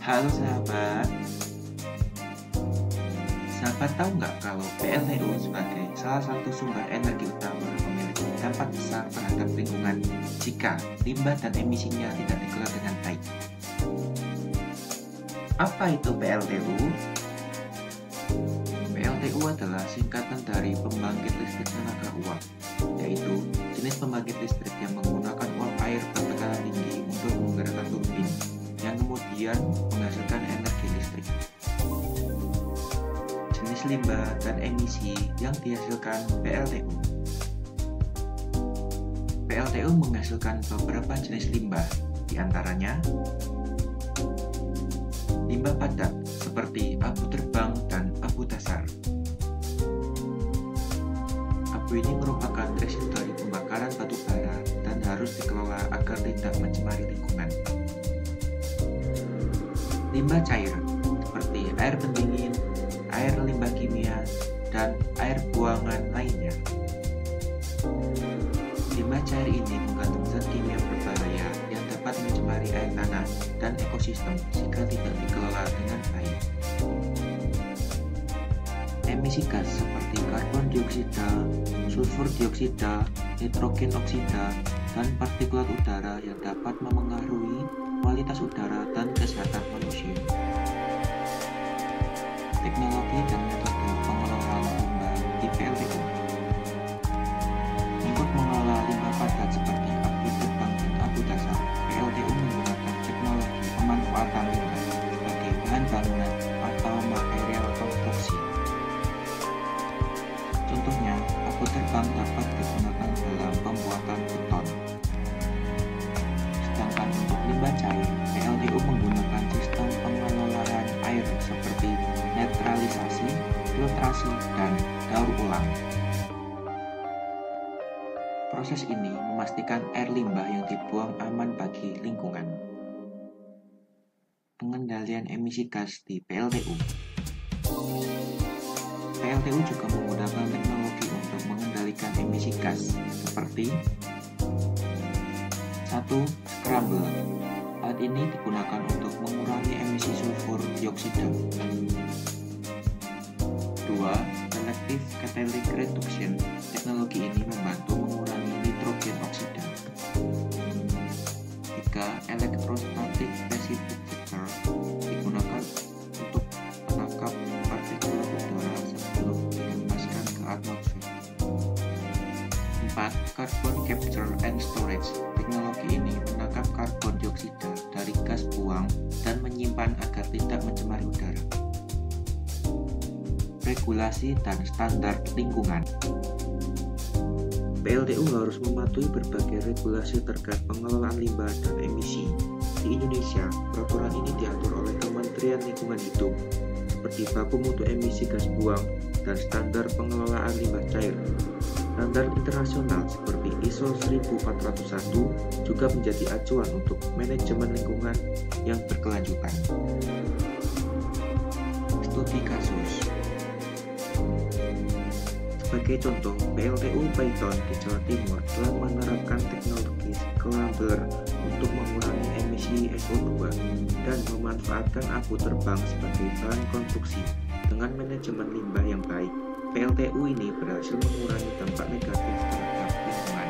Halo sahabat, sahabat tahu nggak kalau PLTU sebagai salah satu sumber energi utama memiliki dampak besar terhadap lingkungan jika limbah dan emisinya tidak dikelola dengan baik. Apa itu PLTU? PLTU adalah singkatan dari pembangkit listrik tenaga uap, yaitu jenis pembangkit listrik yang menggunakan uap air bertekanan tinggi untuk menggerakkan turbin yang kemudian menghasilkan energi listrik. Jenis limbah dan emisi yang dihasilkan PLTU. PLTU menghasilkan beberapa jenis limbah, diantaranya limbah padat seperti abu terbang dan abu dasar. Abu ini merupakan residu dari pembakaran batu bara dan harus dikelola agar tidak mencemari lingkungan. Limbah cair seperti air pendingin, air limbah kimia, dan air buangan lainnya. Limbah cair ini mengandung zat kimia berbahaya yang dapat mencemari air tanah dan ekosistem jika tidak dikelola dengan baik. Emisi gas seperti karbon dioksida, sulfur dioksida, nitrogen oksida, dan partikulat udara yang dapat memengaruhi kualitas udara dan kesehatan manusia. Teknologi dan metode pengelolaan limbah di PLTU. Untuk mengelola limbah padat seperti abu terbang dan abu dasar, PLTU menggunakan teknologi pemanfaatan limbah sebagai bahan bangunan atau material konstruksi. Contohnya, abu terbang dapat digunakan dalam pembuatan beton. Sedangkan untuk limbah cair, PLTU menggunakan sistem pengelolaan air seperti netralisasi, filtrasi, dan daur ulang. Proses ini memastikan air limbah yang dibuang aman bagi lingkungan. Pengendalian emisi gas di PLTU. PLTU juga menggunakan teknologi untuk mengendalikan emisi gas seperti 1. Scramble. Alat ini digunakan untuk mengurangi emisi sulfur dioksida. 2. Selective catalytic reduction. Teknologi ini membantu mengurangi nitrogen oksida. 3. Electrostatic precipitator digunakan untuk menangkap partikulat udara sebelum dilepaskan ke atmosfer. 4. Carbon capture and storage. Teknologi ini menangkap karbon dioksida dari gas buang dan menyimpan agar tidak mencemari udara. Regulasi dan standar lingkungan. PLTU harus mematuhi berbagai regulasi terkait pengelolaan limbah dan emisi. Di Indonesia, peraturan ini diatur oleh Kementerian Lingkungan Hidup, seperti baku mutu emisi gas buang dan standar pengelolaan limbah cair. Standar internasional seperti ISO 1401 juga menjadi acuan untuk manajemen lingkungan yang berkelanjutan. Studi kasus. Sebagai contoh, PLTU Paiton di Jawa Timur telah menerapkan teknologi scrambler untuk mengurangi emisi SO2 dan memanfaatkan abu terbang sebagai bahan konstruksi. Dengan manajemen limbah yang baik, PLTU ini berhasil mengurangi dampak negatif terhadap lingkungan.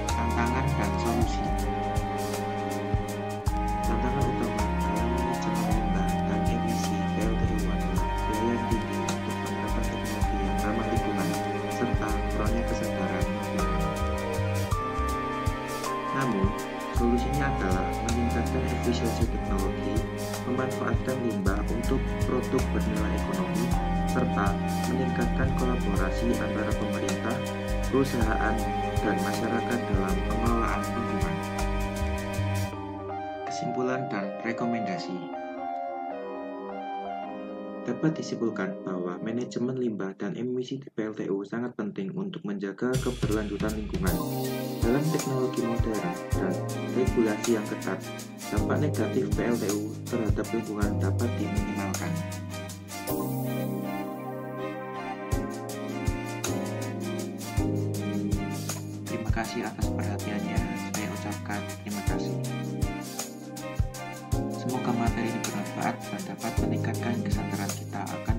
Tantangan dan solusi. Tantangan utama dalam manajemen limbah dan emisi PLTU adalah biaya yang tinggi untuk menerapkan teknologi yang ramah lingkungan serta kurangnya kesadaran masyarakat. Namun, solusinya adalah meningkatkan efisiensi teknologi, memanfaatkan limbah untuk produk bernilai ekonomi, serta meningkatkan kolaborasi antara pemerintah, perusahaan, dan masyarakat dalam pengelolaan lingkungan. Kesimpulan dan rekomendasi. Dapat disimpulkan bahwa manajemen limbah dan emisi di PLTU sangat penting untuk menjaga keberlanjutan lingkungan. Dalam teknologi modern dan regulasi yang ketat, dampak negatif PLTU terhadap lingkungan dapat diminimalkan. Terima kasih atas perhatiannya. Saya ucapkan terima kasih. materi ini bermanfaat dan dapat meningkatkan kesadaran kita akan